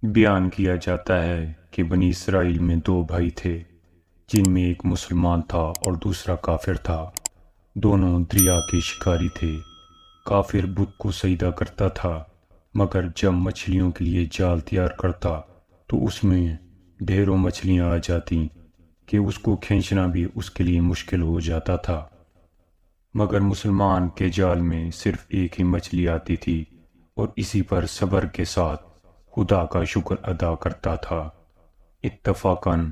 بیان کیا جاتا ہے کہ بنی اسرائیل میں دو بھائی تھے، جن میں ایک مسلمان تھا اور دوسرا کافر تھا۔ دونوں دریا کے شکاری تھے۔ کافر بت کو سجدہ کرتا تھا، مگر جب مچھلیوں کے لیے جال تیار کرتا تو اس میں ڈھیروں مچھلیاں آ جاتی کہ اس کو کھینچنا بھی اس کے لیے مشکل ہو جاتا تھا۔ مگر مسلمان کے جال میں صرف ایک ہی مچھلی آتی تھی اور اسی پر صبر کے ساتھ خدا کا شکر ادا کرتا تھا۔ اتفاقاً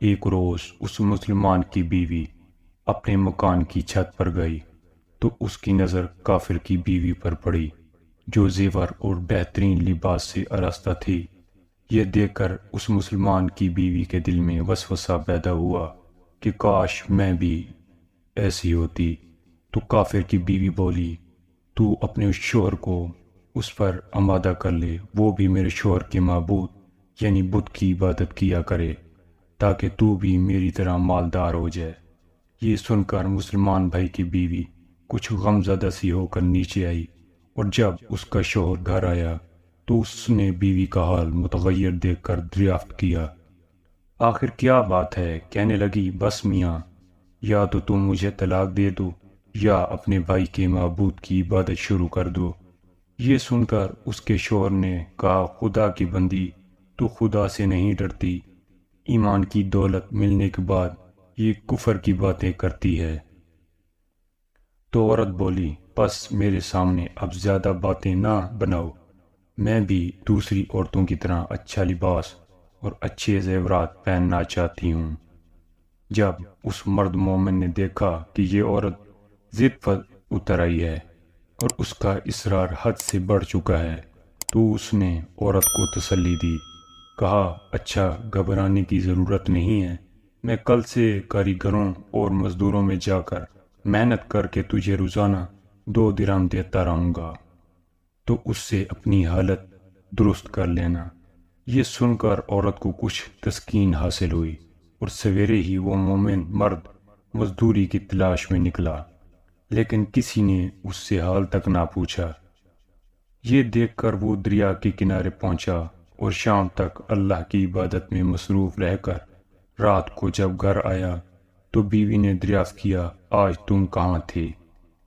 ایک روز اس مسلمان کی بیوی اپنے مکان کی چھت پر گئی تو اس کی نظر کافر کی بیوی پر پڑی، جو زیور اور بہترین لباس سے آراستہ تھی۔ یہ دیکھ کر اس مسلمان کی بیوی کے دل میں وسوسہ پیدا ہوا کہ کاش میں بھی ایسی ہوتی۔ تو کافر کی بیوی بولی، تو اپنے شوہر کو اس پر آمادہ کر لے، وہ بھی میرے شوہر کے معبود یعنی بت کی عبادت کیا کرے، تاکہ تو بھی میری طرح مالدار ہو جائے۔ یہ سن کر مسلمان بھائی کی بیوی کچھ غمزدہ سی ہو کر نیچے آئی، اور جب اس کا شوہر گھر آیا تو اس نے بیوی کا حال متغیر دیکھ کر دریافت کیا۔ آخر کیا بات ہے؟ کہنے لگی، بس میاں، یا تو تم مجھے طلاق دے دو یا اپنے بھائی کے معبود کی عبادت شروع کر دو۔ یہ سن کر اس کے شوہر نے کہا، خدا کی بندی، تو خدا سے نہیں ڈرتی؟ ایمان کی دولت ملنے کے بعد یہ کفر کی باتیں کرتی ہے۔ تو عورت بولی، بس میرے سامنے اب زیادہ باتیں نہ بناؤ، میں بھی دوسری عورتوں کی طرح اچھا لباس اور اچھے زیورات پہننا چاہتی ہوں۔ جب اس مرد مومن نے دیکھا کہ یہ عورت ضد پر اتر آئی ہے اور اس کا اصرار حد سے بڑھ چکا ہے، تو اس نے عورت کو تسلی دی، کہا، اچھا، گھبرانے کی ضرورت نہیں ہے، میں کل سے کاریگروں اور مزدوروں میں جا کر محنت کر کے تجھے روزانہ 2 درہم دیتا رہوں گا، تو اس سے اپنی حالت درست کر لینا۔ یہ سن کر عورت کو کچھ تسکین حاصل ہوئی، اور سویرے ہی وہ مومن مرد مزدوری کی تلاش میں نکلا، لیکن کسی نے اس سے حال تک نہ پوچھا۔ یہ دیکھ کر وہ دریا کے کنارے پہنچا اور شام تک اللہ کی عبادت میں مصروف رہ کر رات کو جب گھر آیا تو بیوی نے دریافت کیا، آج تم کہاں تھے؟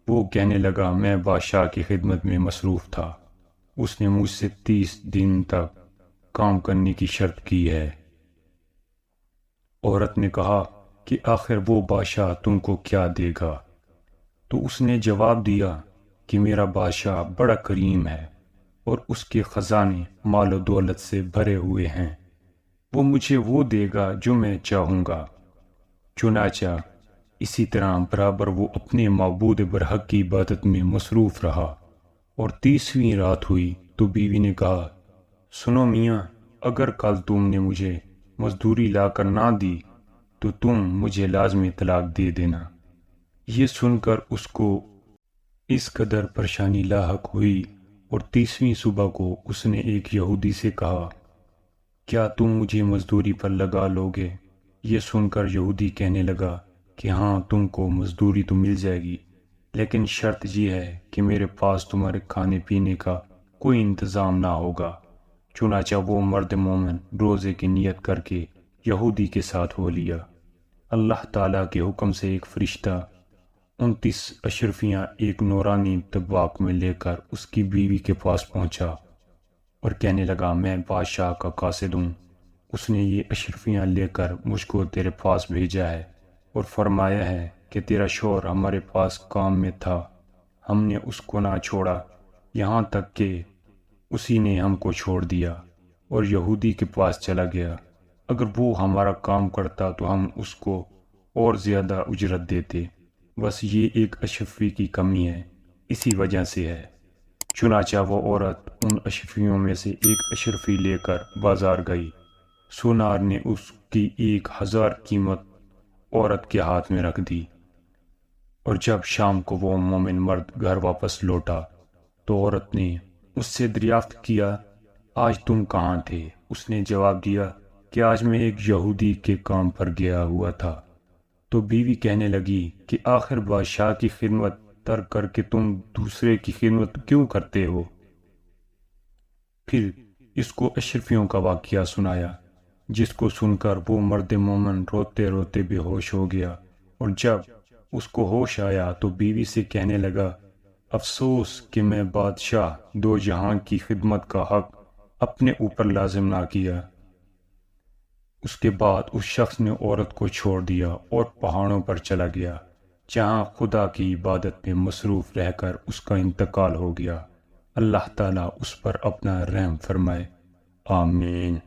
وہ کہنے لگا، میں بادشاہ کی خدمت میں مصروف تھا، اس نے مجھ سے 30 دن تک کام کرنے کی شرط کی ہے۔ عورت نے کہا کہ آخر وہ بادشاہ تم کو کیا دے گا؟ تو اس نے جواب دیا کہ میرا بادشاہ بڑا کریم ہے اور اس کے خزانے مال و دولت سے بھرے ہوئے ہیں، وہ مجھے وہ دے گا جو میں چاہوں گا۔ چنانچہ اسی طرح برابر وہ اپنے معبود برحق کی عبادت میں مصروف رہا، اور 30ویں رات ہوئی تو بیوی نے کہا، سنو میاں، اگر کل تم نے مجھے مزدوری لا کر نہ دی تو تم مجھے لازمی طلاق دے دینا۔ یہ سن کر اس کو اس قدر پریشانی لاحق ہوئی، اور 30ویں صبح کو اس نے ایک یہودی سے کہا، کیا تم مجھے مزدوری پر لگا لوگے؟ یہ سن کر یہودی کہنے لگا کہ ہاں، تم کو مزدوری تو مل جائے گی، لیکن شرط یہ ہے کہ میرے پاس تمہارے کھانے پینے کا کوئی انتظام نہ ہوگا۔ چنانچہ وہ مرد مومن روزے کی نیت کر کے یہودی کے ساتھ ہو لیا۔ اللہ تعالیٰ کے حکم سے ایک فرشتہ 29 اشرفیاں ایک نورانی طباق میں لے کر اس کی بیوی کے پاس پہنچا اور کہنے لگا، میں بادشاہ کا قاصد ہوں، اس نے یہ اشرفیاں لے کر مجھ کو تیرے پاس بھیجا ہے اور فرمایا ہے کہ تیرا شوہر ہمارے پاس کام میں تھا، ہم نے اس کو نہ چھوڑا یہاں تک کہ اسی نے ہم کو چھوڑ دیا اور یہودی کے پاس چلا گیا۔ اگر وہ ہمارا کام کرتا تو ہم اس کو اور زیادہ اجرت دیتے، بس یہ ایک اشرفی کی کمی ہے، اسی وجہ سے ہے۔ چنانچہ وہ عورت ان اشرفیوں میں سے ایک اشرفی لے کر بازار گئی۔ سونار نے اس کی 1000 قیمت عورت کے ہاتھ میں رکھ دی، اور جب شام کو وہ مومن مرد گھر واپس لوٹا تو عورت نے اس سے دریافت کیا، آج تم کہاں تھے؟ اس نے جواب دیا کہ آج میں ایک یہودی کے کام پر گیا ہوا تھا۔ تو بیوی کہنے لگی کہ آخر بادشاہ کی خدمت ترک کر کے تم دوسرے کی خدمت کیوں کرتے ہو؟ پھر اس کو اشرفیوں کا واقعہ سنایا، جس کو سن کر وہ مرد مومن روتے روتے بے ہوش ہو گیا، اور جب اس کو ہوش آیا تو بیوی سے کہنے لگا، افسوس کہ میں بادشاہ دو جہاں کی خدمت کا حق اپنے اوپر لازم نہ کیا۔ اس کے بعد اس شخص نے عورت کو چھوڑ دیا اور پہاڑوں پر چلا گیا، جہاں خدا کی عبادت میں مصروف رہ کر اس کا انتقال ہو گیا۔ اللہ تعالیٰ اس پر اپنا رحم فرمائے، آمین۔